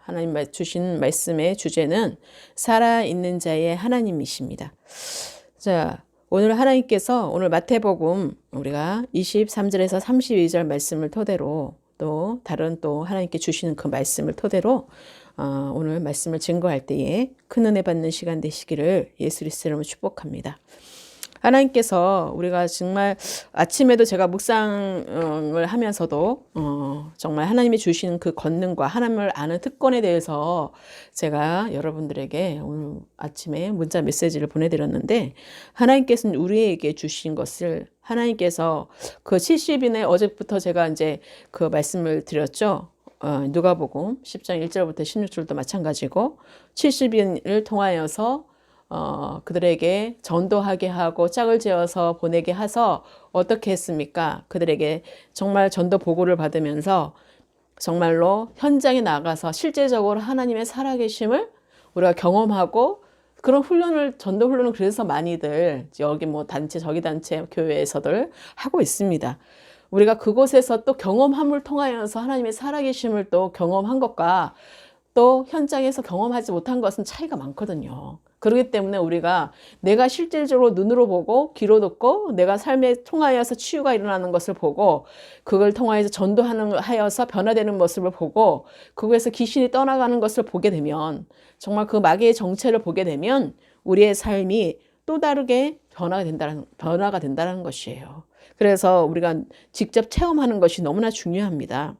하나님 주신 말씀의 주제는 살아있는 자의 하나님이십니다. 자, 오늘 하나님께서 오늘 마태복음 우리가 23절에서 32절 말씀을 토대로 또 다른 또 하나님께 주시는 그 말씀을 토대로 오늘 말씀을 증거할 때에 큰 은혜 받는 시간 되시기를 예수 그리스도 이름으로 축복합니다. 하나님께서 우리가 정말 아침에도 제가 묵상을 하면서도 정말 하나님이 주시는 그 권능과 하나님을 아는 특권에 대해서 제가 여러분들에게 오늘 아침에 문자 메시지를 보내드렸는데, 하나님께서는 우리에게 주신 것을 하나님께서 그 70인의 어제부터 제가 이제 그 말씀을 드렸죠. 누가복음 10장 1절부터 16절도 마찬가지고 70인을 통하여서 그들에게 전도하게 하고 짝을 지어서 보내게 해서 어떻게 했습니까? 그들에게 정말 전도 보고를 받으면서 정말로 현장에 나가서 실제적으로 하나님의 살아계심을 우리가 경험하고, 그런 훈련을, 전도 훈련을 그래서 많이들 여기 뭐 단체 저기 단체 교회에서들 하고 있습니다. 우리가 그곳에서 또 경험함을 통하여서 하나님의 살아계심을 또 경험한 것과 또 현장에서 경험하지 못한 것은 차이가 많거든요. 그렇기 때문에 우리가 내가 실질적으로 눈으로 보고 귀로 듣고 내가 삶에 통하여서 치유가 일어나는 것을 보고 그걸 통하여서 전도하여서 변화되는 모습을 보고 그곳에서 귀신이 떠나가는 것을 보게 되면, 정말 그 마귀의 정체를 보게 되면 우리의 삶이 또 다르게 변화가 된다는 것이에요. 그래서 우리가 직접 체험하는 것이 너무나 중요합니다.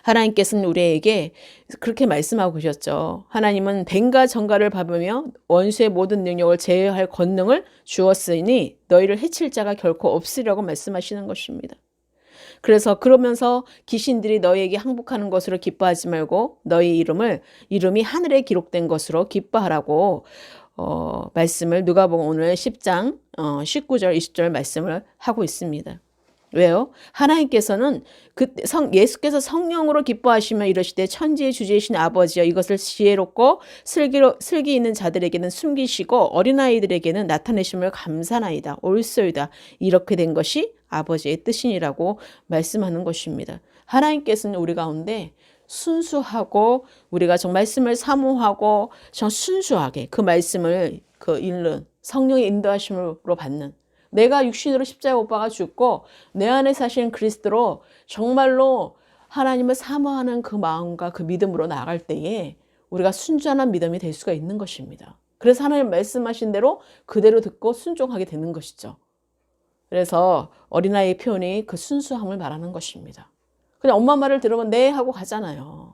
하나님께서는 우리에게 그렇게 말씀하고 계셨죠. 하나님은 뱀과 정갈을 밟으며 원수의 모든 능력을 제어할 권능을 주었으니 너희를 해칠 자가 결코 없으리라고 말씀하시는 것입니다. 그래서 그러면서 귀신들이 너희에게 항복하는 것으로 기뻐하지 말고 너희 이름이 하늘에 기록된 것으로 기뻐하라고 말씀을 누가복음 오늘 10장 19절 20절 말씀을 하고 있습니다. 왜요? 하나님께서는 예수께서 성령으로 기뻐하시며 이러시되 천지의 주제이신 아버지여 이것을 지혜롭고 슬기 있는 자들에게는 숨기시고 어린아이들에게는 나타내심을 감사나이다 옳소이다 이렇게 된 것이 아버지의 뜻이니라고 말씀하는 것입니다. 하나님께서는 우리 가운데 순수하고 우리가 정 말씀을 사모하고 정 순수하게 그 말씀을 읽는 성령의 인도하심으로 받는, 내가 육신으로 십자가 못 박아 죽고 내 안에 사시는 그리스도로 정말로 하나님을 사모하는 그 마음과 그 믿음으로 나아갈 때에 우리가 순전한 믿음이 될 수가 있는 것입니다. 그래서 하나님 말씀하신 대로 그대로 듣고 순종하게 되는 것이죠. 그래서 어린아이의 표현이 그 순수함을 말하는 것입니다. 그냥 엄마 말을 들으면 네 하고 가잖아요.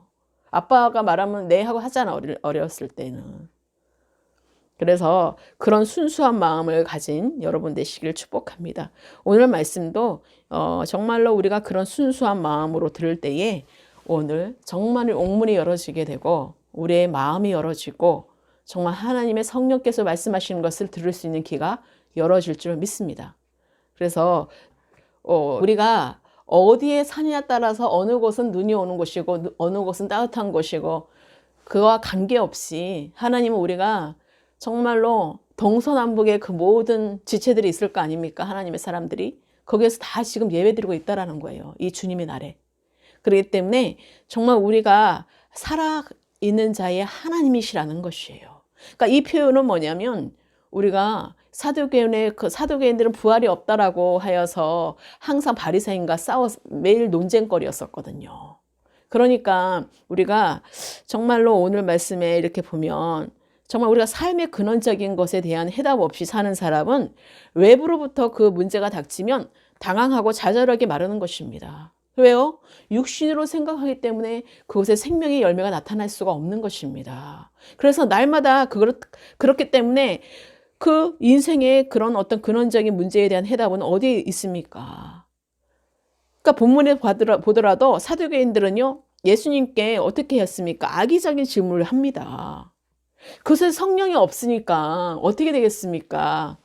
아빠가 말하면 네 하고 하잖아, 어렸을 때는. 그래서 그런 순수한 마음을 가진 여러분 되시길 축복합니다. 오늘 말씀도 정말로 우리가 그런 순수한 마음으로 들을 때에 오늘 정말 옥문이 열어지게 되고 우리의 마음이 열어지고 정말 하나님의 성령께서 말씀하시는 것을 들을 수 있는 귀가 열어질 줄 믿습니다. 그래서 우리가 어디에 사느냐에 따라서 어느 곳은 눈이 오는 곳이고 어느 곳은 따뜻한 곳이고 그와 관계없이 하나님은 우리가 정말로 동서남북의 그 모든 지체들이 있을 거 아닙니까? 하나님의 사람들이 거기에서 다 지금 예배드리고 있다라는 거예요. 이 주님의 날에. 그렇기 때문에 정말 우리가 살아있는 자의 하나님이시라는 것이에요. 그러니까 이 표현은 뭐냐면, 우리가 사두개인들은 부활이 없다라고 하여서 항상 바리새인과 매일 논쟁거리였었거든요. 그러니까 우리가 정말로 오늘 말씀에 이렇게 보면 정말 우리가 삶의 근원적인 것에 대한 해답 없이 사는 사람은 외부로부터 그 문제가 닥치면 당황하고 좌절하게 마르는 것입니다. 왜요? 육신으로 생각하기 때문에 그곳에 생명의 열매가 나타날 수가 없는 것입니다. 그래서 날마다 그렇기 때문에 그 인생의 그런 어떤 근원적인 문제에 대한 해답은 어디에 있습니까? 그러니까 본문에 보더라도 사두개인들은요, 예수님께 어떻게 했습니까? 악의적인 질문을 합니다. 그것에 성령이 없으니까 어떻게 되겠습니까?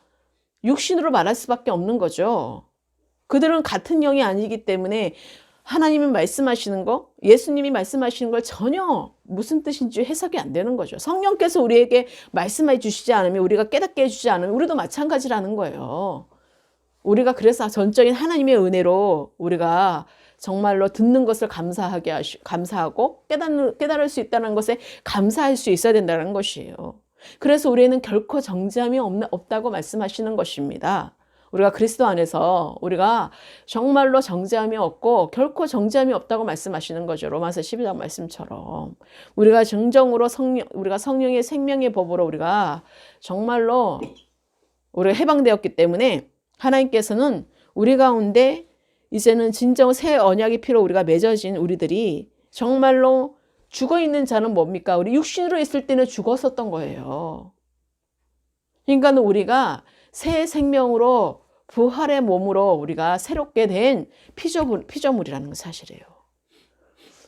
육신으로 말할 수밖에 없는 거죠. 그들은 같은 영이 아니기 때문에 하나님이 말씀하시는 거, 예수님이 말씀하시는 걸 전혀 무슨 뜻인지 해석이 안 되는 거죠. 성령께서 우리에게 말씀해 주시지 않으면, 우리가 깨닫게 해주지 않으면 우리도 마찬가지라는 거예요. 우리가 그래서 전적인 하나님의 은혜로 우리가 정말로 듣는 것을 감사하고 깨달을 수 있다는 것에 감사할 수 있어야 된다는 것이에요. 그래서 우리는 결코 정죄함이 없다고 말씀하시는 것입니다. 우리가 그리스도 안에서 우리가 정말로 정죄함이 없고 결코 정죄함이 없다고 말씀하시는 거죠. 로마서 12장 말씀처럼. 우리가 정정으로 우리가 성령의 생명의 법으로 우리가 정말로 우리가 해방되었기 때문에 하나님께서는 우리 가운데 이제는 진정 새 언약의 피로 우리가 맺어진 우리들이 정말로 죽어있는 자는 뭡니까? 우리 육신으로 있을 때는 죽었었던 거예요. 그러니까 우리가 새 생명으로 부활의 몸으로 우리가 새롭게 된 피조물이라는 사실이에요.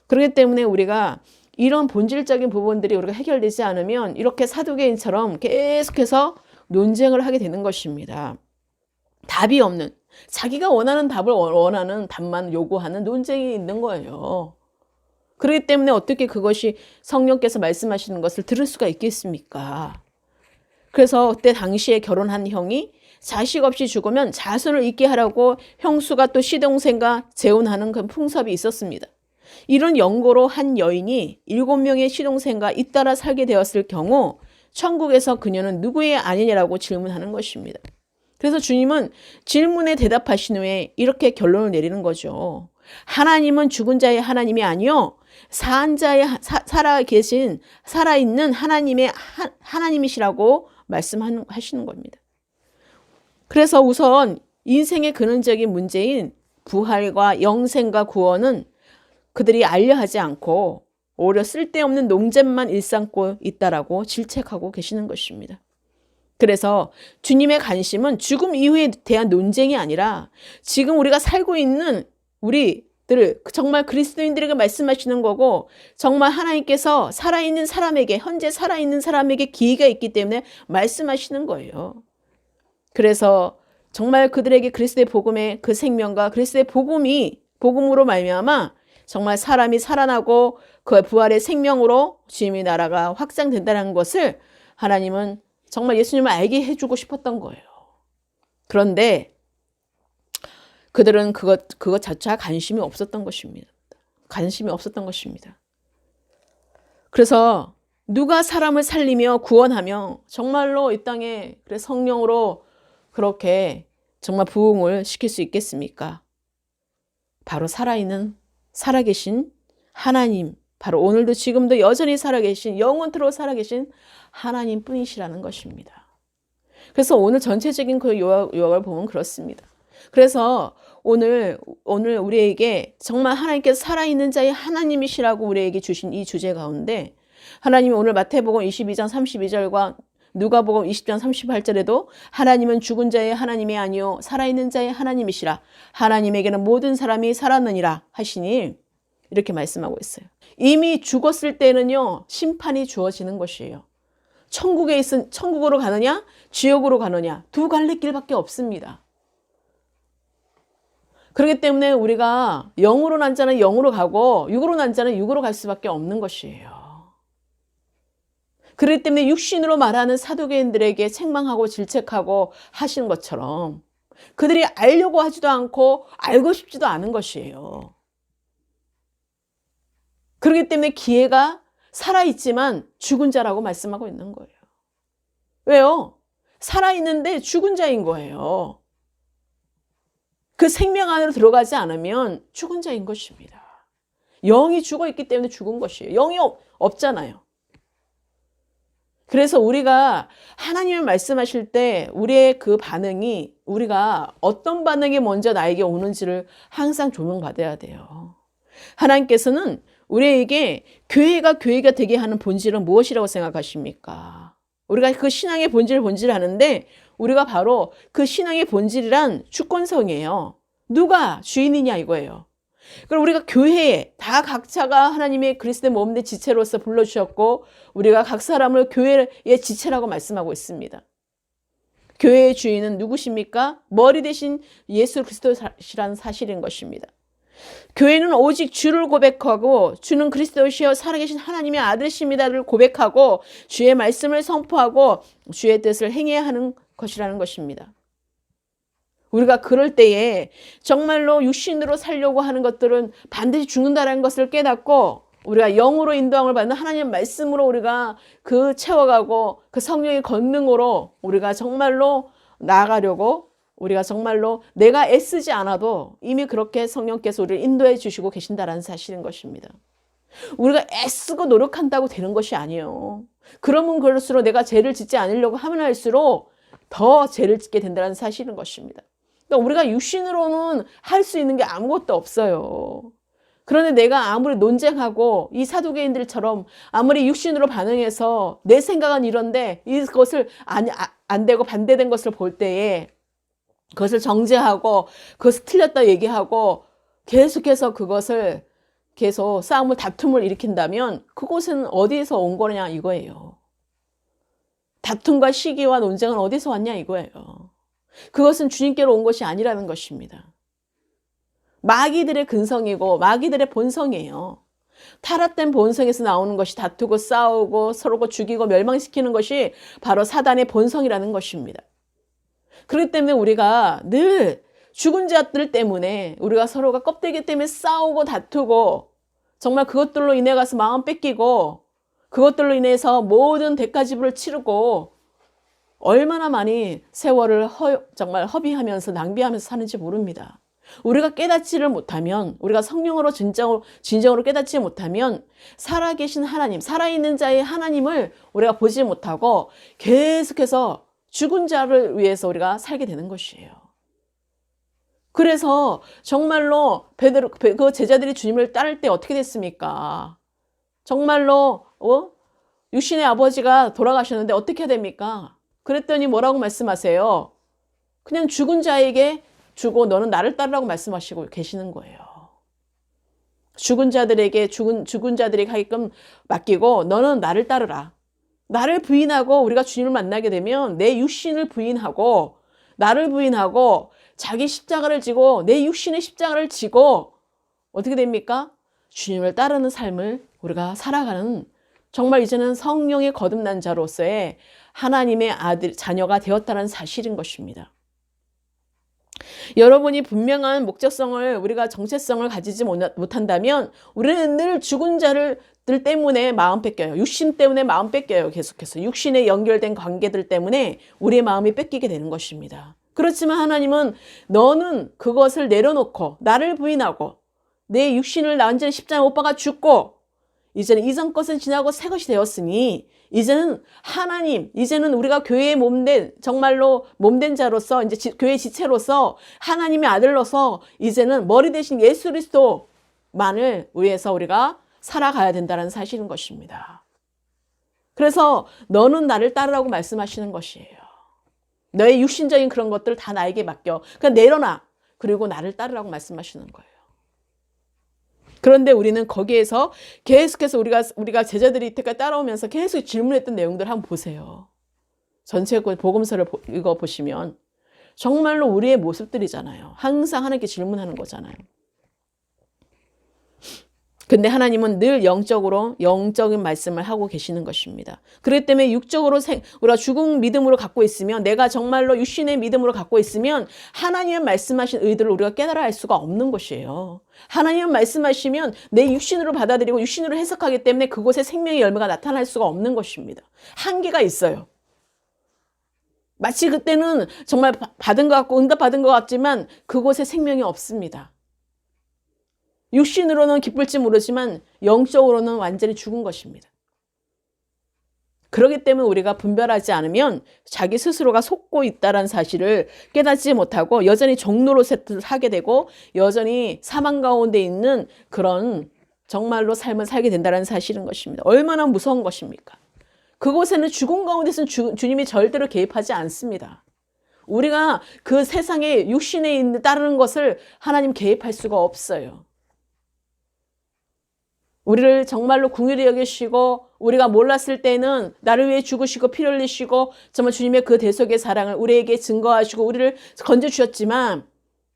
그렇기 때문에 우리가 이런 본질적인 부분들이 우리가 해결되지 않으면 이렇게 사두개인처럼 계속해서 논쟁을 하게 되는 것입니다. 답이 없는, 자기가 원하는 답을 원하는 답만 요구하는 논쟁이 있는 거예요. 그렇기 때문에 어떻게 그것이 성령께서 말씀하시는 것을 들을 수가 있겠습니까? 그래서 그때 당시에 결혼한 형이 자식 없이 죽으면 자손을 잇게 하라고 형수가 또 시동생과 재혼하는 그 풍습이 있었습니다. 이런 연고로 한 여인이 7명의 시동생과 잇따라 살게 되었을 경우 천국에서 그녀는 누구의 아내냐라고 질문하는 것입니다. 그래서 주님은 질문에 대답하신 후에 이렇게 결론을 내리는 거죠. 하나님은 죽은 자의 하나님이 아니요 산 자의 살아있는 하나님의 하나님이시라고 말씀하시는 겁니다. 그래서 우선 인생의 근원적인 문제인 부활과 영생과 구원은 그들이 알려하지 않고 오히려 쓸데없는 농담만 일삼고 있다라고 질책하고 계시는 것입니다. 그래서 주님의 관심은 죽음 이후에 대한 논쟁이 아니라 지금 우리가 살고 있는 우리들 정말 그리스도인들에게 말씀하시는 거고 정말 하나님께서 살아있는 사람에게 현재 살아있는 사람에게 기회가 있기 때문에 말씀하시는 거예요. 그래서 정말 그들에게 그리스도의 복음의 그 생명과 그리스도의 복음으로 말미암아 정말 사람이 살아나고 그 부활의 생명으로 주님의 나라가 확장된다는 것을 하나님은 정말 예수님을 알게 해주고 싶었던 거예요. 그런데 그들은 그것 자체가 관심이 없었던 것입니다. 관심이 없었던 것입니다. 그래서 누가 사람을 살리며 구원하며 정말로 이 땅에 성령으로 그렇게 정말 부흥을 시킬 수 있겠습니까? 바로 살아계신 하나님, 바로 오늘도 지금도 여전히 살아계신 영원토록 살아계신 하나님 뿐이시라는 것입니다. 그래서 오늘 전체적인 그 요약을 보면 그렇습니다. 그래서 오늘 우리에게 정말 하나님께서 살아있는 자의 하나님이시라고 우리에게 주신 이 주제 가운데 하나님이 오늘 마태복음 22장 32절과 누가복음 20장 38절에도 하나님은 죽은 자의 하나님이 아니요 살아있는 자의 하나님이시라 하나님에게는 모든 사람이 살았느니라 하시니 이렇게 말씀하고 있어요. 이미 죽었을 때는요 심판이 주어지는 것이에요. 천국으로 가느냐 지옥으로 가느냐 두 갈래 길밖에 없습니다. 그렇기 때문에 우리가 영으로 난 자는 영으로 가고 육으로 난 자는 육으로 갈 수밖에 없는 것이에요. 그렇기 때문에 육신으로 말하는 사두개인들에게 책망하고 질책하고 하시는 것처럼 그들이 알려고 하지도 않고 알고 싶지도 않은 것이에요. 그렇기 때문에 기회가 살아있지만 죽은 자라고 말씀하고 있는 거예요. 왜요? 살아있는데 죽은 자인 거예요. 그 생명 안으로 들어가지 않으면 죽은 자인 것입니다. 영이 죽어있기 때문에 죽은 것이에요. 영이 없잖아요. 그래서 우리가 하나님을 말씀하실 때 우리의 그 반응이 우리가 어떤 반응이 먼저 나에게 오는지를 항상 조명받아야 돼요. 하나님께서는 우리에게 교회가 되게 하는 본질은 무엇이라고 생각하십니까? 우리가 그 신앙의 본질을 하는데 우리가 바로 그 신앙의 본질이란 주권성이에요. 누가 주인이냐 이거예요. 그럼 우리가 교회에 다 각자가 하나님의 그리스도의 몸의 지체로서 불러주셨고 우리가 각 사람을 교회의 지체라고 말씀하고 있습니다. 교회의 주인은 누구십니까? 머리 대신 예수 그리스도시라는 사실인 것입니다. 교회는 오직 주를 고백하고 주는 그리스도시여 살아계신 하나님의 아들이십니다를 고백하고 주의 말씀을 선포하고 주의 뜻을 행해야 하는 것이라는 것입니다. 우리가 그럴 때에 정말로 육신으로 살려고 하는 것들은 반드시 죽는다라는 것을 깨닫고 우리가 영으로 인도함을 받는 하나님의 말씀으로 우리가 그 채워가고 그 성령의 권능으로 우리가 정말로 나아가려고 우리가 정말로 내가 애쓰지 않아도 이미 그렇게 성령께서 우리를 인도해 주시고 계신다라는 사실인 것입니다. 우리가 애쓰고 노력한다고 되는 것이 아니에요. 그러면 그럴수록 내가 죄를 짓지 않으려고 하면 할수록 더 죄를 짓게 된다는 사실인 것입니다. 그러니까 우리가 육신으로는 할 수 있는 게 아무것도 없어요. 그런데 내가 아무리 논쟁하고 이 사두개인들처럼 아무리 육신으로 반응해서 내 생각은 이런데 이것을 안 되고 반대된 것을 볼 때에 그것을 정죄하고 그것을 틀렸다 얘기하고 계속해서 그것을 계속 싸움을 다툼을 일으킨다면 그곳은 어디에서 온 거냐 이거예요. 다툼과 시기와 논쟁은 어디서 왔냐 이거예요. 그것은 주님께로 온 것이 아니라는 것입니다. 마귀들의 근성이고 마귀들의 본성이에요. 타락된 본성에서 나오는 것이 다투고 싸우고 서로 죽이고 멸망시키는 것이 바로 사단의 본성이라는 것입니다. 그렇기 때문에 우리가 늘 죽은 자들 때문에 우리가 서로가 껍데기 때문에 싸우고 다투고 정말 그것들로 인해 가서 마음 뺏기고 그것들로 인해서 모든 대가지불을 치르고 얼마나 많이 세월을 정말 허비하면서 낭비하면서 사는지 모릅니다. 우리가 깨닫지를 못하면 우리가 성령으로 진정으로 깨닫지 못하면 살아계신 하나님, 살아있는 자의 하나님을 우리가 보지 못하고 계속해서 죽은 자를 위해서 우리가 살게 되는 것이에요. 그래서 정말로 그 제자들이 주님을 따를 때 어떻게 됐습니까? 정말로 육신의 아버지가 돌아가셨는데 어떻게 해야 됩니까? 그랬더니 뭐라고 말씀하세요? 그냥 죽은 자에게 주고 너는 나를 따르라고 말씀하시고 계시는 거예요. 죽은 자들에게 하게끔 맡기고 너는 나를 따르라. 나를 부인하고 우리가 주님을 만나게 되면 내 육신을 부인하고 나를 부인하고 자기 십자가를 지고 내 육신의 십자가를 지고 어떻게 됩니까? 주님을 따르는 삶을 우리가 살아가는 정말 이제는 성령의 거듭난 자로서의 하나님의 자녀가 되었다는 사실인 것입니다. 여러분이 분명한 목적성을 우리가 정체성을 가지지 못한다면 우리는 늘 죽은 자들 때문에 마음 뺏겨요. 육신 때문에 마음 뺏겨요. 계속해서 육신에 연결된 관계들 때문에 우리의 마음이 뺏기게 되는 것입니다. 그렇지만 하나님은 너는 그것을 내려놓고 나를 부인하고 내 육신을 완전히 십자가에 못 박아 죽고 이제는 이전 것은 지나고 새 것이 되었으니 이제는 하나님, 이제는 우리가 교회의 몸된 정말로 몸된 자로서 이제 교회 지체로서 하나님의 아들로서 이제는 머리 대신 예수 그리스도만을 위해서 우리가 살아가야 된다는 사실인 것입니다. 그래서 너는 나를 따르라고 말씀하시는 것이에요. 너의 육신적인 그런 것들 다 나에게 맡겨. 그냥 내려놔. 그리고 나를 따르라고 말씀하시는 거예요. 그런데 우리는 거기에서 계속해서 우리가 제자들이 이때까지 따라오면서 계속 질문했던 내용들 한번 보세요. 전체 복음서를 읽어보시면 정말로 우리의 모습들이잖아요. 항상 하나님께 질문하는 거잖아요. 근데 하나님은 늘 영적인 말씀을 하고 계시는 것입니다. 그렇기 때문에 육적으로 우리가 죽은 믿음으로 갖고 있으면 내가 정말로 육신의 믿음으로 갖고 있으면 하나님의 말씀하신 의도를 우리가 깨달아 알 수가 없는 것이에요. 하나님은 말씀하시면 내 육신으로 받아들이고 육신으로 해석하기 때문에 그곳에 생명의 열매가 나타날 수가 없는 것입니다. 한계가 있어요. 마치 그때는 정말 받은 것 같고 응답 받은 것 같지만 그곳에 생명이 없습니다. 육신으로는 기쁠지 모르지만 영적으로는 완전히 죽은 것입니다. 그렇기 때문에 우리가 분별하지 않으면 자기 스스로가 속고 있다는 사실을 깨닫지 못하고 여전히 종노릇을 하게 되고 여전히 사망 가운데 있는 그런 정말로 삶을 살게 된다는 사실인 것입니다. 얼마나 무서운 것입니까? 그곳에는 죽음 가운데서는 주님이 절대로 개입하지 않습니다. 우리가 그 세상에 육신에 따르는 것을 하나님 개입할 수가 없어요. 우리를 정말로 긍휼히 여기시고 우리가 몰랐을 때는 나를 위해 죽으시고 피 흘리시고 정말 주님의 그 대속의 사랑을 우리에게 증거하시고 우리를 건져주셨지만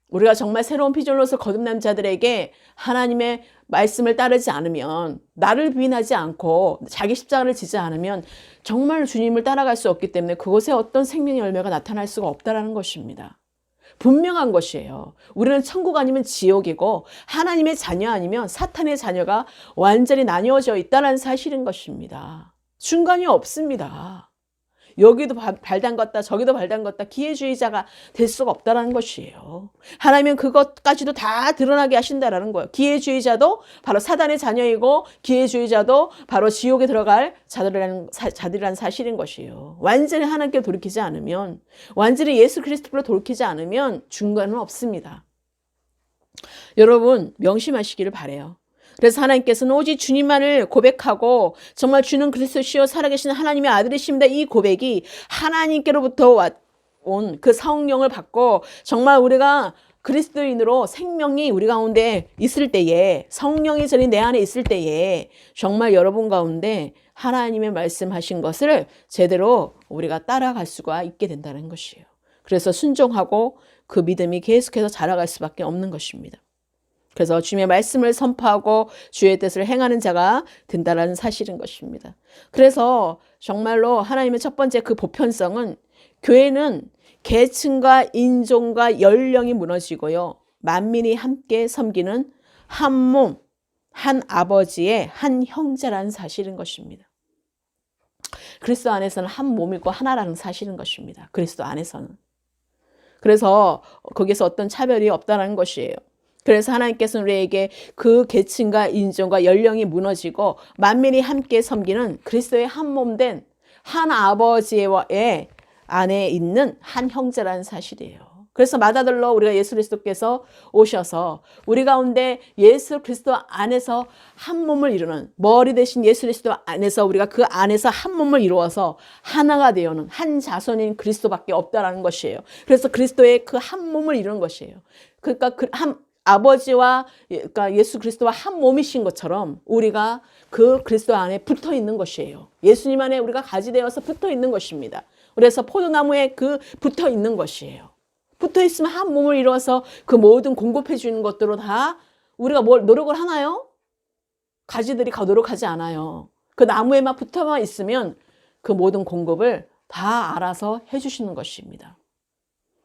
우리가 정말 새로운 피조로서 거듭난 자들에게 하나님의 말씀을 따르지 않으면 나를 부인하지 않고 자기 십자가를 지지 않으면 정말 주님을 따라갈 수 없기 때문에 그곳에 어떤 생명의 열매가 나타날 수가 없다는 것입니다. 분명한 것이에요. 우리는 천국 아니면 지옥이고 하나님의 자녀 아니면 사탄의 자녀가 완전히 나뉘어져 있다는 사실인 것입니다. 중간이 없습니다. 여기도 발 담갔다 저기도 발 담갔다 기회주의자가 될 수가 없다는 것이에요. 하나님은 그것까지도 다 드러나게 하신다라는 거예요. 기회주의자도 바로 사단의 자녀이고 기회주의자도 바로 지옥에 들어갈 자들이라는 사실인 것이에요. 완전히 하나님께 돌이키지 않으면, 완전히 예수 그리스도로 돌이키지 않으면 중간은 없습니다. 여러분 명심하시기를 바라요. 그래서 하나님께서는 오직 주님만을 고백하고 정말 주는 그리스도시요 살아계신 하나님의 아들이십니다. 이 고백이 하나님께로부터 온 그 성령을 받고 정말 우리가 그리스도인으로 생명이 우리 가운데 있을 때에, 성령이 전이 내 안에 있을 때에 정말 여러분 가운데 하나님의 말씀하신 것을 제대로 우리가 따라갈 수가 있게 된다는 것이에요. 그래서 순종하고 그 믿음이 계속해서 자라갈 수밖에 없는 것입니다. 그래서 주님의 말씀을 선포하고 주의 뜻을 행하는 자가 된다는 사실인 것입니다. 그래서 정말로 하나님의 첫 번째 그 보편성은, 교회는 계층과 인종과 연령이 무너지고요, 만민이 함께 섬기는 한 몸, 한 아버지의 한 형제라는 사실인 것입니다. 그리스도 안에서는 한 몸이고 하나라는 사실인 것입니다. 그리스도 안에서는. 그래서 거기서 어떤 차별이 없다는 것이에요. 그래서 하나님께서는 우리에게 그 계층과 인종과 연령이 무너지고 만민이 함께 섬기는 그리스도의 한 몸 된 한 아버지의 안에 있는 한 형제라는 사실이에요. 그래서 마다들로 우리가 예수 그리스도께서 오셔서 우리 가운데 예수 그리스도 안에서 한 몸을 이루는, 머리 대신 예수 그리스도 안에서 우리가 그 안에서 한 몸을 이루어서 하나가 되어는 한 자손인 그리스도밖에 없다라는 것이에요. 그래서 그리스도의 그 한 몸을 이루는 것이에요. 그러니까 아버지와, 그러니까 예수 그리스도와 한 몸이신 것처럼 우리가 그 그리스도 안에 붙어 있는 것이에요. 예수님 안에 우리가 가지되어서 붙어 있는 것입니다. 그래서 포도나무에 그 붙어 있는 것이에요. 붙어 있으면 한 몸을 이루어서 그 모든 공급해 주는 것들로 다 우리가 뭘 노력을 하나요? 가지들이 노력하지 않아요. 그 나무에만 붙어만 있으면 그 모든 공급을 다 알아서 해 주시는 것입니다.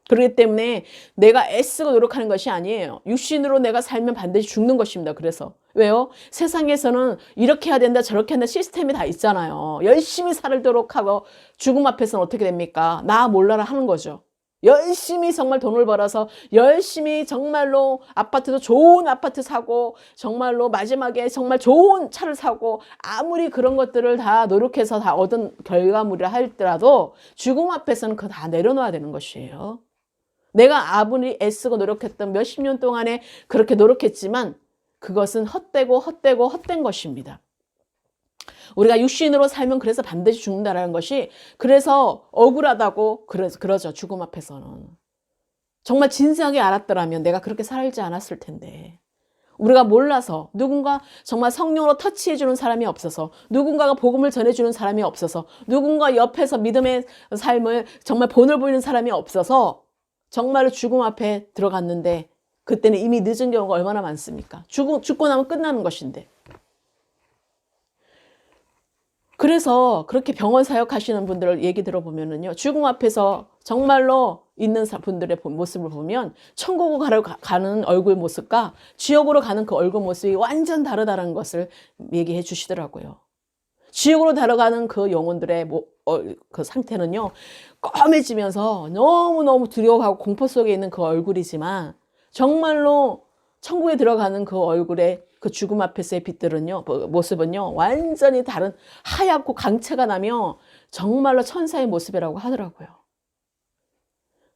그렇기 때문에 내가 애쓰고 노력하는 것이 아니에요. 육신으로 내가 살면 반드시 죽는 것입니다. 그래서 왜요? 세상에서는 이렇게 해야 된다 저렇게 한다 시스템이 다 있잖아요. 열심히 살도록 하고 죽음 앞에서는 어떻게 됩니까? 나 몰라라 하는 거죠. 열심히 정말 돈을 벌어서 열심히 정말로 아파트도 좋은 아파트 사고 정말로 마지막에 정말 좋은 차를 사고 아무리 그런 것들을 다 노력해서 다 얻은 결과물이라 할지라도 죽음 앞에서는 그거 다 내려놓아야 되는 것이에요. 내가 아무리 애쓰고 노력했던 몇십 년 동안에 그렇게 노력했지만 그것은 헛된 것입니다. 우리가 육신으로 살면 그래서 반드시 죽는다는 것이, 그래서 억울하다고 그러죠. 죽음 앞에서는. 정말 진지하게 알았더라면 내가 그렇게 살지 않았을 텐데. 우리가 몰라서, 누군가 정말 성령으로 터치해 주는 사람이 없어서, 누군가가 복음을 전해주는 사람이 없어서, 누군가 옆에서 믿음의 삶을 정말 본을 보이는 사람이 없어서 정말로 죽음 앞에 들어갔는데 그때는 이미 늦은 경우가 얼마나 많습니까? 죽고 나면 끝나는 것인데. 그래서 그렇게 병원 사역하시는 분들 얘기 들어보면은요, 죽음 앞에서 정말로 있는 분들의 모습을 보면 천국으로 가는 얼굴 모습과 지옥으로 가는 그 얼굴 모습이 완전 다르다는 것을 얘기해 주시더라고요. 지옥으로 달아가는 그 영혼들의 그 상태는요, 검해지면서 너무너무 두려워하고 공포 속에 있는 그 얼굴이지만 정말로 천국에 들어가는 그 얼굴의 그 죽음 앞에서의 빛들은요, 모습은요, 완전히 다른 하얗고 광채가 나며 정말로 천사의 모습이라고 하더라고요.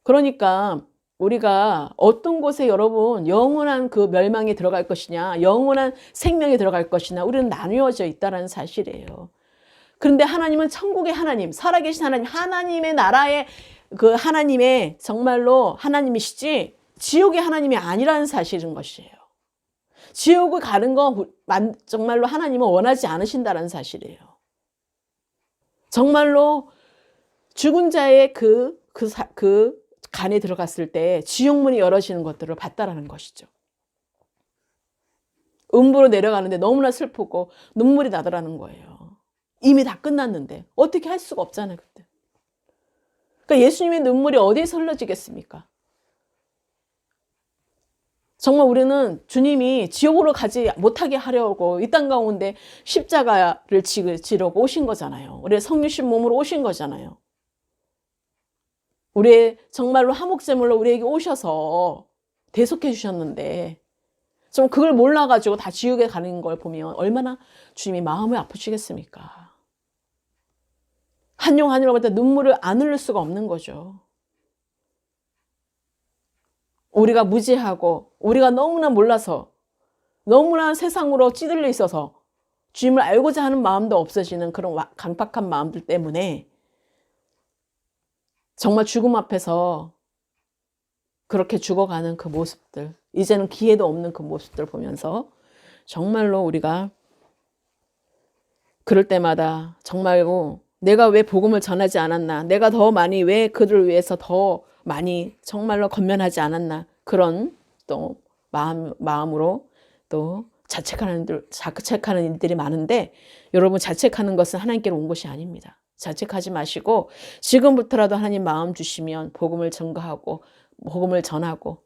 그러니까 우리가 어떤 곳에 여러분 영원한 그 멸망에 들어갈 것이냐, 영원한 생명에 들어갈 것이냐, 우리는 나누어져 있다는 사실이에요. 그런데 하나님은 천국의 하나님, 살아계신 하나님, 하나님의 나라의 그 하나님의 정말로 하나님이시지 지옥의 하나님이 아니라는 사실인 것이에요. 지옥을 가는 건 정말로 하나님은 원하지 않으신다는 사실이에요. 정말로 죽은 자의 그 간에 들어갔을 때 지옥문이 열어지는 것들을 봤다라는 것이죠. 음부로 내려가는데 너무나 슬프고 눈물이 나더라는 거예요. 이미 다 끝났는데 어떻게 할 수가 없잖아요, 그때. 그러니까 예수님의 눈물이 어디에서 흘러지겠습니까? 정말 우리는 주님이 지옥으로 가지 못하게 하려고 이 땅 가운데 십자가를 지려고 오신 거잖아요. 우리의 성육신 몸으로 오신 거잖아요. 우리의 정말로 화목제물로 우리에게 오셔서 대속해 주셨는데 좀 그걸 몰라가지고 다 지옥에 가는 걸 보면 얼마나 주님이 마음이 아프시겠습니까? 한용 한이로부터 눈물을 안 흘릴 수가 없는 거죠. 우리가 무지하고 우리가 너무나 몰라서 너무나 세상으로 찌들려 있어서 주님을 알고자 하는 마음도 없어지는 그런 강팍한 마음들 때문에 정말 죽음 앞에서 그렇게 죽어가는 그 모습들, 이제는 기회도 없는 그 모습들 보면서 정말로 우리가 그럴 때마다 정말로 내가 왜 복음을 전하지 않았나, 내가 더 많이 왜 그들을 위해서 더 많이 정말로 건면하지 않았나, 그런 또 마음으로 또 자책하는 일들이 많은데, 여러분 자책하는 것은 하나님께로 온 것이 아닙니다. 자책하지 마시고 지금부터라도 하나님 마음 주시면 복음을 증거하고 복음을 전하고,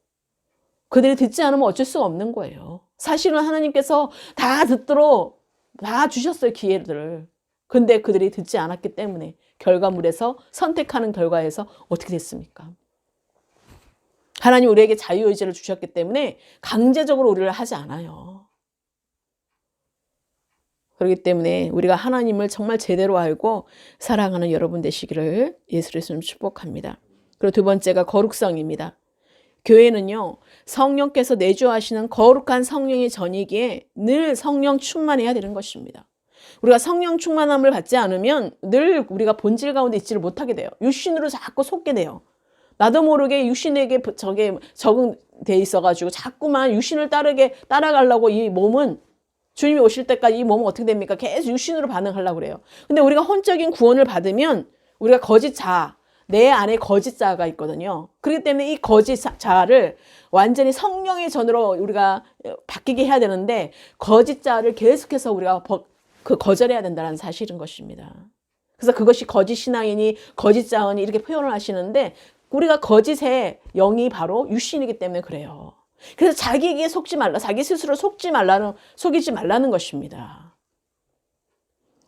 그들이 듣지 않으면 어쩔 수가 없는 거예요. 사실은 하나님께서 다 듣도록 다 주셨어요, 기회를. 근데 그들이 듣지 않았기 때문에 결과물에서 선택하는 결과에서 어떻게 됐습니까? 하나님 우리에게 자유의지를 주셨기 때문에 강제적으로 우리를 하지 않아요. 그렇기 때문에 우리가 하나님을 정말 제대로 알고 사랑하는 여러분 되시기를 예수 그리스도로 축복합니다. 그리고 두 번째가 거룩성입니다. 교회는요, 성령께서 내주하시는 거룩한 성령의 전이기에 늘 성령 충만해야 되는 것입니다. 우리가 성령 충만함을 받지 않으면 늘 우리가 본질 가운데 있지를 못하게 돼요. 육신으로 자꾸 속게 돼요. 나도 모르게 육신에게 적응돼 있어가지고 자꾸만 육신을 따라가려고 이 몸은, 주님이 오실 때까지 이 몸은 어떻게 됩니까? 계속 육신으로 반응하려고 그래요. 근데 우리가 혼적인 구원을 받으면 우리가 거짓 자, 내 안에 거짓 자가 있거든요. 그렇기 때문에 이 거짓 자를 완전히 성령의 전으로 우리가 바뀌게 해야 되는데, 거짓 자를 계속해서 우리가 거절해야 된다는 사실인 것입니다. 그래서 그것이 거짓 신앙이니 거짓 자언이 이렇게 표현을 하시는데, 우리가 거짓의 영이 바로 육신이기 때문에 그래요. 그래서 자기에게 속지 말라, 자기 스스로 속이지 말라는 것입니다.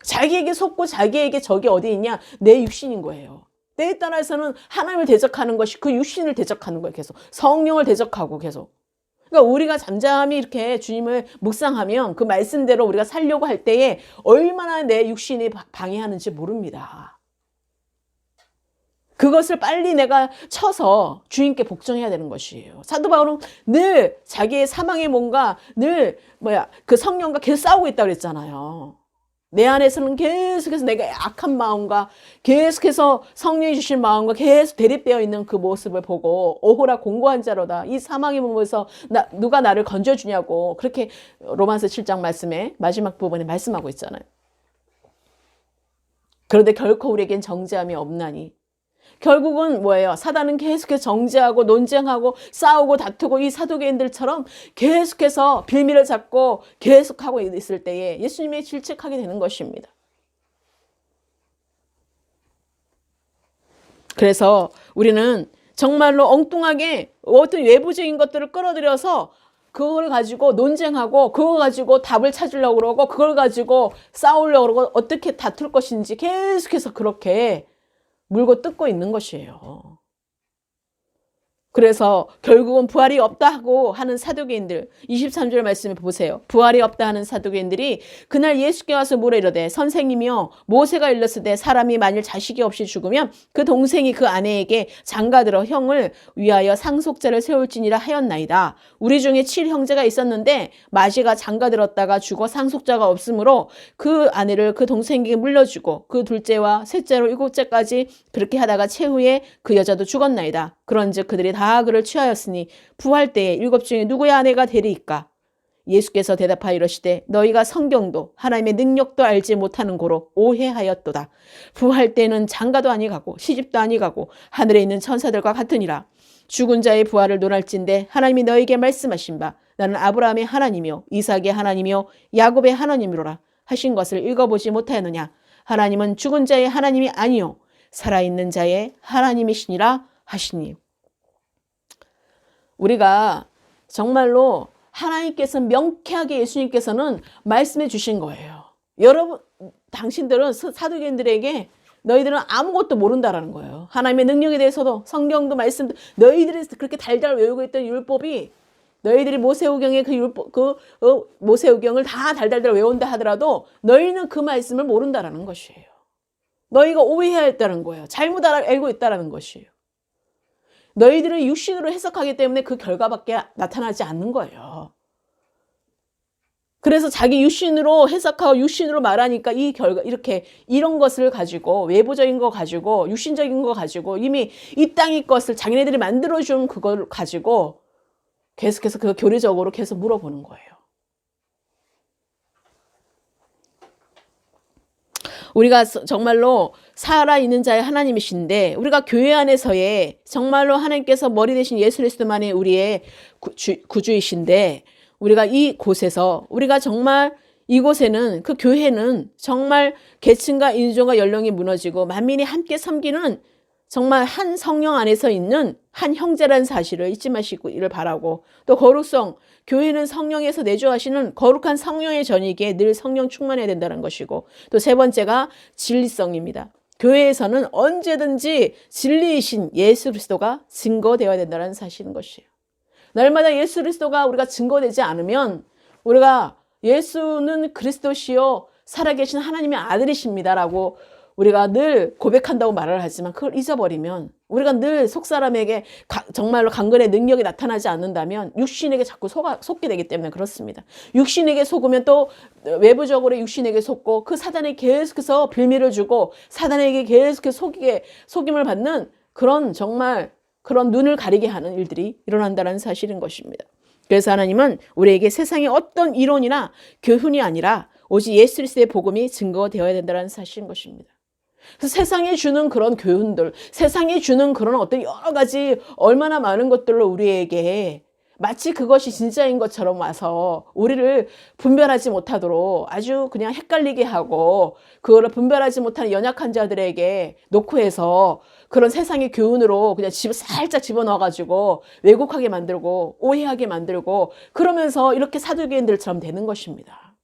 자기에게 속고 자기에게 적이 어디 있냐? 내 육신인 거예요. 때에 따라서는 하나님을 대적하는 것이 그 육신을 대적하는 거예요. 계속 성령을 대적하고 계속. 그러니까 우리가 잠잠히 이렇게 주님을 묵상하면 그 말씀대로 우리가 살려고 할 때에 얼마나 내 육신이 방해하는지 모릅니다. 그것을 빨리 내가 쳐서 주님께 복종해야 되는 것이에요. 사도 바울은 늘 자기의 사망의 몸과 늘 그 성령과 계속 싸우고 있다고 그랬잖아요. 내 안에서는 계속해서 내가 악한 마음과 계속해서 성령이 주신 마음과 계속 대립되어 있는 그 모습을 보고 오호라 공고한 자로다, 이 사망의 몸에서 누가 나를 건져주냐고, 그렇게 로마서 7장 말씀에 마지막 부분에 말씀하고 있잖아요. 그런데 결코 우리에겐 정죄함이 없나니, 결국은 뭐예요? 사단은 계속해서 정죄하고 논쟁하고 싸우고 다투고 이 사두개인들처럼 계속해서 빌미를 잡고 계속하고 있을 때에 예수님이 질책하게 되는 것입니다. 그래서 우리는 정말로 엉뚱하게 어떤 외부적인 것들을 끌어들여서 그걸 가지고 논쟁하고 그걸 가지고 답을 찾으려고 그러고 그걸 가지고 싸우려고 그러고 어떻게 다툴 것인지 계속해서 그렇게 물고 뜯고 있는 것이에요. 그래서 결국은 부활이 없다고 하는 사두개인들, 23절 말씀을 보세요. 부활이 없다 하는 사두개인들이 그날 예수께 와서 물어 이르되, 선생님이여, 모세가 일렀으되 사람이 만일 자식이 없이 죽으면 그 동생이 그 아내에게 장가들어 형을 위하여 상속자를 세울지니라 하였나이다. 우리 중에 7형제가 있었는데 마시가 장가들었다가 죽어 상속자가 없으므로 그 아내를 그 동생에게 물려주고 그 둘째와 셋째로 7째까지 그렇게 하다가 최후에 그 여자도 죽었나이다. 그런즉 그들이 다 그를 취하였으니 부활 때에 7 중에 누구의 아내가 되리이까? 예수께서 대답하여 이르시되, 너희가 성경도 하나님의 능력도 알지 못하는 고로 오해하였도다. 부활 때는 장가도 아니가고 시집도 아니가고 하늘에 있는 천사들과 같으니라. 죽은 자의 부활을 논할진대 하나님이 너희에게 말씀하신 바 나는 아브라함의 하나님이요 이삭의 하나님이요 야곱의 하나님이로라 하신 것을 읽어보지 못하였느냐? 하나님은 죽은 자의 하나님이 아니요 살아있는 자의 하나님이시니라 하시니. 우리가 정말로 하나님께서 명쾌하게 예수님께서는 말씀해 주신 거예요. 여러분, 당신들은 사두개인들에게 너희들은 아무것도 모른다라는 거예요. 하나님의 능력에 대해서도 성경도 말씀도 너희들이 그렇게 달달 외우고 있던 율법이 너희들이 모세오경의 그 율법, 모세오경을 다 달달달 외운다 하더라도 너희는 그 말씀을 모른다라는 것이에요. 너희가 오해했다는 거예요. 잘못 알고 있다라는 것이에요. 너희들은 육신으로 해석하기 때문에 그 결과밖에 나타나지 않는 거예요. 그래서 자기 육신으로 해석하고 육신으로 말하니까 이 결과, 이렇게 이런 것을 가지고 외부적인 거 가지고 육신적인 거 가지고 이미 이 땅의 것을 자기네들이 만들어준 그걸 가지고 계속해서 그 교리적으로 계속 물어보는 거예요. 우리가 정말로 살아있는 자의 하나님이신데 우리가 교회 안에서의 정말로 하나님께서 머리 대신 예수 그리스도만이 우리의 구주이신데 우리가 이 곳에서 우리가 정말 이곳에는 그 교회는 정말 계층과 인종과 연령이 무너지고 만민이 함께 섬기는 정말 한 성령 안에서 있는 한 형제라는 사실을 잊지 마시기를 바라고 또 거룩성, 교회는 성령에서 내주하시는 거룩한 성령의 전이기에 늘 성령 충만해야 된다는 것이고 또 세 번째가 진리성입니다. 교회에서는 언제든지 진리이신 예수 그리스도가 증거되어야 된다는 사실인 것이에요. 날마다 예수 그리스도가 우리가 증거되지 않으면 우리가 예수는 그리스도시요 살아계신 하나님의 아들이십니다라고 우리가 늘 고백한다고 말을 하지만 그걸 잊어버리면 우리가 늘 속사람에게 정말로 강건의 능력이 나타나지 않는다면 육신에게 자꾸 속게 되기 때문에 그렇습니다. 육신에게 속으면 또 외부적으로 육신에게 속고 그 사단에 계속해서 빌미를 주고 사단에게 계속해서 속임을 받는 그런 정말 그런 눈을 가리게 하는 일들이 일어난다는 사실인 것입니다. 그래서 하나님은 우리에게 세상의 어떤 이론이나 교훈이 아니라 오직 예수 그리스도의 복음이 증거되어야 된다는 사실인 것입니다. 그래서 세상에 주는 그런 교훈들, 세상에 주는 그런 어떤 여러 가지 얼마나 많은 것들로 우리에게 마치 그것이 진짜인 것처럼 와서 우리를 분별하지 못하도록 아주 그냥 헷갈리게 하고 그거를 분별하지 못하는 연약한 자들에게 놓고 해서 그런 세상의 교훈으로 그냥 살짝 집어넣어가지고 왜곡하게 만들고 오해하게 만들고 그러면서 이렇게 사두개인들처럼 되는 것입니다.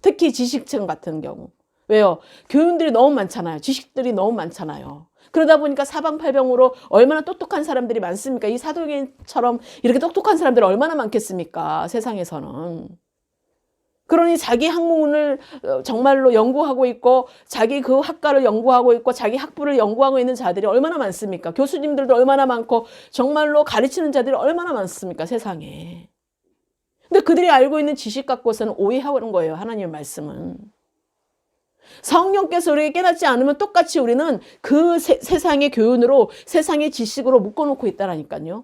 특히 지식층 같은 경우. 왜요? 교훈들이 너무 많잖아요. 지식들이 너무 많잖아요. 그러다 보니까 사방팔방으로 얼마나 똑똑한 사람들이 많습니까? 이 사도행처럼 이렇게 똑똑한 사람들이 얼마나 많겠습니까? 세상에서는. 그러니 자기 학문을 정말로 연구하고 있고 자기 그 학과를 연구하고 있고 자기 학부를 연구하고 있는 자들이 얼마나 많습니까? 교수님들도 얼마나 많고 정말로 가르치는 자들이 얼마나 많습니까? 세상에. 근데 그들이 알고 있는 지식 갖고서는 오해하는 거예요. 하나님의 말씀은. 성령께서 우리에게 깨닫지 않으면 똑같이 우리는 그 세상의 교훈으로 세상의 지식으로 묶어놓고 있다라니까요.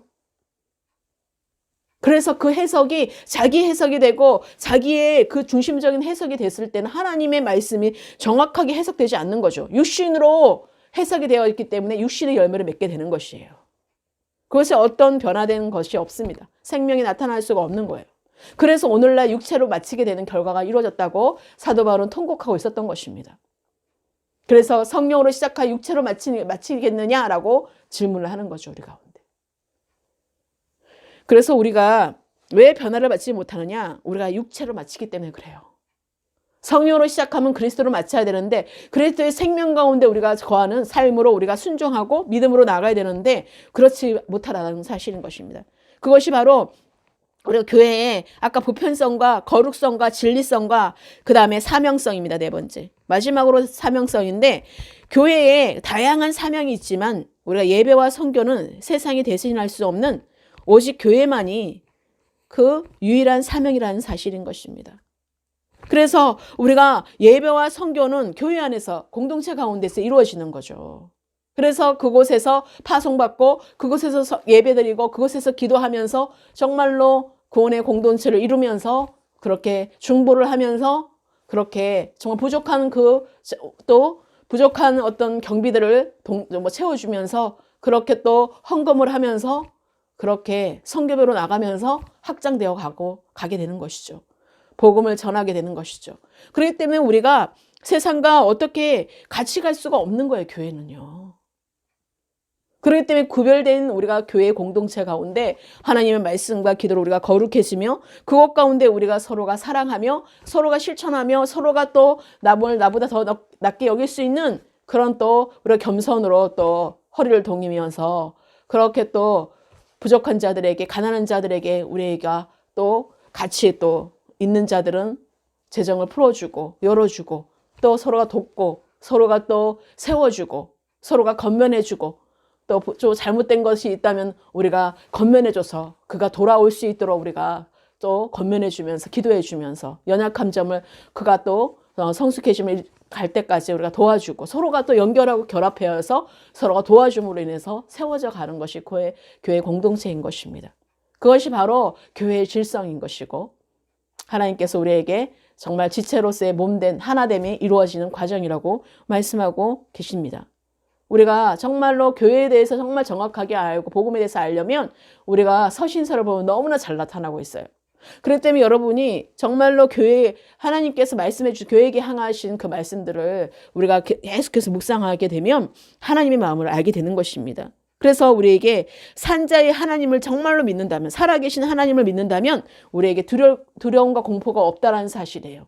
그래서 그 해석이 자기 해석이 되고 자기의 그 중심적인 해석이 됐을 때는 하나님의 말씀이 정확하게 해석되지 않는 거죠. 육신으로 해석이 되어 있기 때문에 육신의 열매를 맺게 되는 것이에요. 그것이 어떤 변화된 것이 없습니다. 생명이 나타날 수가 없는 거예요. 그래서 오늘날 육체로 마치게 되는 결과가 이루어졌다고 사도 바울은 통곡하고 있었던 것입니다. 그래서 성령으로 시작한 육체로 마치겠느냐라고 질문을 하는 거죠. 우리 가운데. 그래서 우리가 왜 변화를 받지 못하느냐? 우리가 육체로 마치기 때문에 그래요. 성령으로 시작하면 그리스도로 마쳐야 되는데 그리스도의 생명 가운데 우리가 거하는 삶으로 우리가 순종하고 믿음으로 나가야 되는데 그렇지 못하다는 사실인 것입니다. 그것이 바로 우리가 교회에 아까 보편성과 거룩성과 진리성과 그 다음에 사명성입니다. 네 번째. 마지막으로 사명성인데 교회에 다양한 사명이 있지만 우리가 예배와 선교는 세상이 대신할 수 없는 오직 교회만이 그 유일한 사명이라는 사실인 것입니다. 그래서 우리가 예배와 선교는 교회 안에서 공동체 가운데서 이루어지는 거죠. 그래서 그곳에서 파송받고 그곳에서 예배드리고 그곳에서 기도하면서 정말로 구원의 공동체를 이루면서 그렇게 중보를 하면서 그렇게 정말 부족한 또 부족한 어떤 경비들을 채워주면서 그렇게 또 헌금을 하면서 그렇게 선교배로 나가면서 확장되어 가게 되는 것이죠. 복음을 전하게 되는 것이죠. 그렇기 때문에 우리가 세상과 어떻게 같이 갈 수가 없는 거예요. 교회는요. 그렇기 때문에 구별된 우리가 교회 공동체 가운데 하나님의 말씀과 기도로 우리가 거룩해지며 그것 가운데 우리가 서로가 사랑하며 서로가 실천하며 서로가 또 나보다 더 낮게 여길 수 있는 그런 또 우리가 겸손으로 또 허리를 동이면서 그렇게 또 부족한 자들에게 가난한 자들에게 우리가 또 같이 또 있는 자들은 재정을 풀어주고 열어주고 또 서로가 돕고 서로가 또 세워주고 서로가 건면해주고 또 잘못된 것이 있다면 우리가 건면해줘서 그가 돌아올 수 있도록 우리가 또 건면해주면서 기도해주면서 연약한 점을 그가 또 성숙해짐을 갈 때까지 우리가 도와주고 서로가 또 연결하고 결합해서 서로가 도와줌으로 인해서 세워져 가는 것이 교회 공동체인 것입니다. 그것이 바로 교회의 질성인 것이고 하나님께서 우리에게 정말 지체로서의 몸된 하나됨이 이루어지는 과정이라고 말씀하고 계십니다. 우리가 정말로 교회에 대해서 정말 정확하게 알고 복음에 대해서 알려면 우리가 서신서를 보면 너무나 잘 나타나고 있어요. 그렇기 때문에 여러분이 정말로 하나님께서 말씀해 주신 교회에게 향하신 그 말씀들을 우리가 계속해서 묵상하게 되면 하나님의 마음을 알게 되는 것입니다. 그래서 우리에게 산자의 하나님을 정말로 믿는다면 살아계신 하나님을 믿는다면 우리에게 두려움과 공포가 없다라는 사실이에요.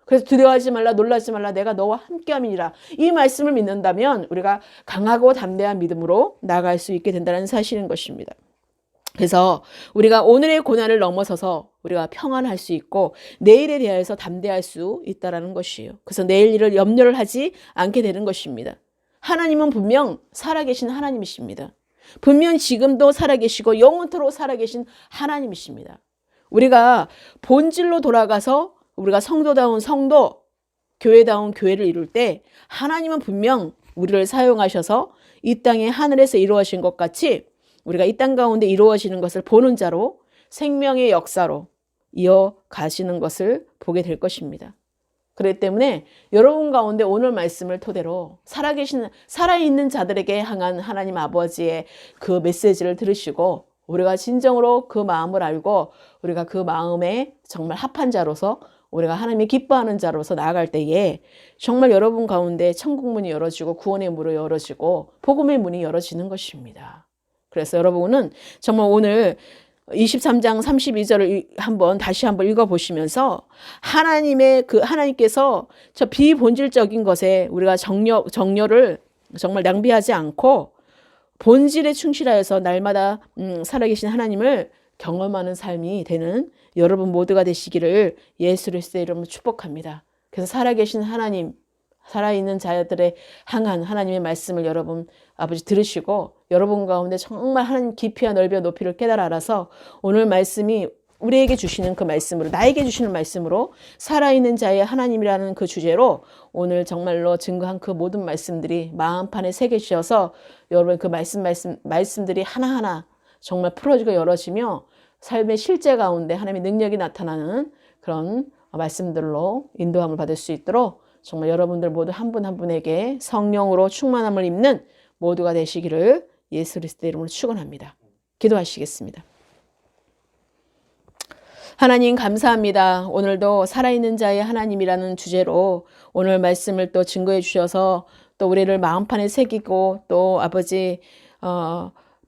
그래서 두려워하지 말라 놀라지 말라 내가 너와 함께함이니라 이 말씀을 믿는다면 우리가 강하고 담대한 믿음으로 나아갈 수 있게 된다는 사실인 것입니다. 그래서 우리가 오늘의 고난을 넘어서서 우리가 평안할 수 있고 내일에 대해서 담대할 수 있다는 것이에요. 그래서 내일 일을 염려를 하지 않게 되는 것입니다. 하나님은 분명 살아계신 하나님이십니다. 분명 지금도 살아계시고 영원토록 살아계신 하나님이십니다. 우리가 본질로 돌아가서 우리가 성도다운 성도, 교회다운 교회를 이룰 때 하나님은 분명 우리를 사용하셔서 이 땅에 하늘에서 이루어진 것 같이 우리가 이 땅 가운데 이루어지는 것을 보는 자로 생명의 역사로 이어가시는 것을 보게 될 것입니다. 그렇기 때문에 여러분 가운데 오늘 말씀을 토대로 살아있는 자들에게 향한 하나님 아버지의 그 메시지를 들으시고 우리가 진정으로 그 마음을 알고 우리가 그 마음에 정말 합한 자로서 우리가 하나님이 기뻐하는 자로서 나아갈 때에 정말 여러분 가운데 천국 문이 열어지고 구원의 문이 열어지고 복음의 문이 열어지는 것입니다. 그래서 여러분은 정말 오늘 23장 32절을 다시 한번 읽어보시면서 하나님께서 저 비본질적인 것에 우리가 정열을 정말 낭비하지 않고 본질에 충실하여서 날마다 살아계신 하나님을 경험하는 삶이 되는 여러분 모두가 되시기를 예수 그리스도의 이름으로 축복합니다. 그래서 살아계신 하나님, 살아있는 자들의 향한 하나님의 말씀을 여러분 아버지 들으시고 여러분 가운데 정말 하나님 깊이와 넓이와 높이를 깨달아 알아서 오늘 말씀이 우리에게 주시는 그 말씀으로 나에게 주시는 말씀으로 살아있는 자의 하나님이라는 그 주제로 오늘 정말로 증거한 그 모든 말씀들이 마음판에 새겨지셔서 여러분 그 말씀들이 하나하나 정말 풀어지고 열어지며 삶의 실제 가운데 하나님의 능력이 나타나는 그런 말씀들로 인도함을 받을 수 있도록 정말 여러분들 모두 한 분 한 분에게 성령으로 충만함을 입는 모두가 되시기를 예수 그리스도의 이름으로 축원합니다. 기도하시겠습니다. 하나님 감사합니다. 오늘도 살아있는 자의 하나님이라는 주제로 오늘 말씀을 또 증거해 주셔서 또 우리를 마음판에 새기고 또 아버지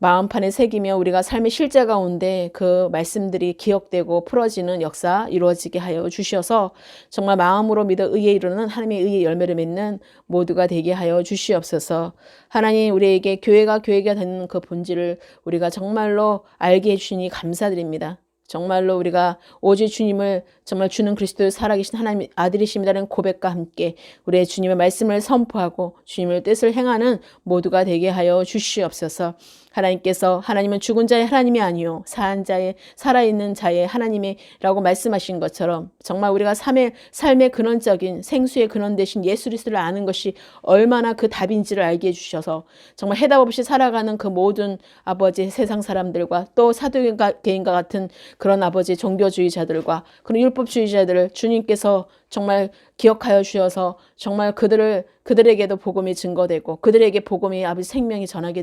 마음판에 새기며 우리가 삶의 실제 가운데 그 말씀들이 기억되고 풀어지는 역사 이루어지게 하여 주셔서 정말 마음으로 믿어 의에 이르는 하나님의 의의 열매를 맺는 모두가 되게 하여 주시옵소서. 하나님 우리에게 교회가 되는 그 본질을 우리가 정말로 알게 해주시니 감사드립니다. 정말로 우리가 오직 주님을 정말 주는 그리스도의 살아계신 하나님 아들이십니다라는 고백과 함께 우리의 주님의 말씀을 선포하고 주님의 뜻을 행하는 모두가 되게 하여 주시옵소서. 하나님은 죽은 자의 하나님이 아니요 사한 자의 살아있는 자의 하나님이라고 말씀하신 것처럼 정말 우리가 삶의 근원적인 생수의 근원 되신 예수 그리스도를 아는 것이 얼마나 그 답인지를 알게 해주셔서 정말 해답 없이 살아가는 그 모든 아버지 세상 사람들과 또 사도개인과 같은 그런 아버지 종교주의자들과 그런 율법주의자들을 주님께서 정말 기억하여 주셔서 정말 그들에게도 복음이 증거되고 그들에게 복음이 아버지 생명이 전하게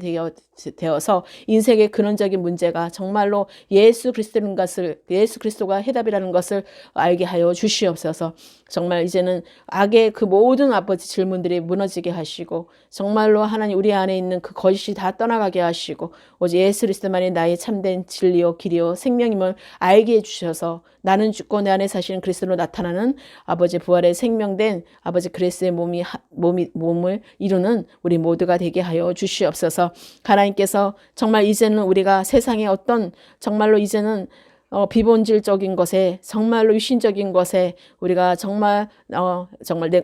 되어서 인생의 근원적인 문제가 정말로 예수 그리스도가 해답이라는 것을 알게 하여 주시옵소서. 정말 이제는 악의 그 모든 아버지 질문들이 무너지게 하시고 정말로 하나님 우리 안에 있는 그 거짓이 다 떠나가게 하시고 오직 예수 그리스도만이 나의 참된 진리요 길이요 생명임을 알게 해주셔서 나는 죽고 내 안에 사시는 그리스도로 나타나는 아버지 부활의 생명된 아버지 그리스도의 몸을 이루는 우리 모두가 되게 하여 주시옵소서. 하나님께서 정말 이제는 우리가 세상에 어떤 정말로 이제는 비본질적인 것에 정말로 유신적인 것에 우리가 정말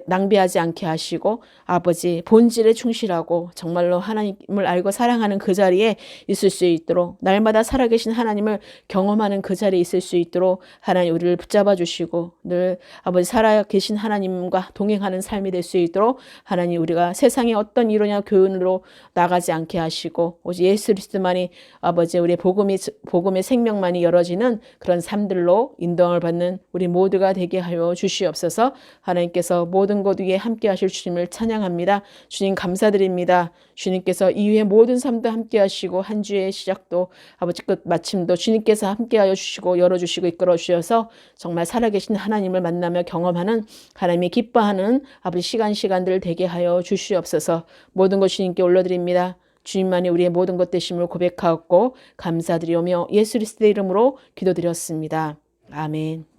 낭비하지 않게 하시고 아버지 본질에 충실하고 정말로 하나님을 알고 사랑하는 그 자리에 있을 수 있도록 날마다 살아계신 하나님을 경험하는 그 자리에 있을 수 있도록 하나님 우리를 붙잡아 주시고 늘 아버지 살아계신 하나님과 동행하는 삶이 될 수 있도록 하나님 우리가 세상의 어떤 이론이나 교훈으로 나가지 않게 하시고 오직 예수 그리스도만이 아버지 우리의 복음의 생명만이 열어지는 그런 삶들로 인도함을 받는 우리 모두가 되게 하여 주시옵소서. 하나님께서 모든 것 위에 함께 하실 주님을 찬양합니다. 주님 감사드립니다. 주님께서 이후의 모든 삶도 함께 하시고 한 주의 시작도 아버지 끝 마침도 주님께서 함께 하여 주시고 열어주시고 이끌어 주셔서 정말 살아계신 하나님을 만나며 경험하는 하나님이 기뻐하는 아버지 시간들 되게 하여 주시옵소서. 모든 것 주님께 올려드립니다. 주님만이 우리의 모든 것 되심을 고백하고 감사드리오며 예수 그리스도의 이름으로 기도드렸습니다. 아멘.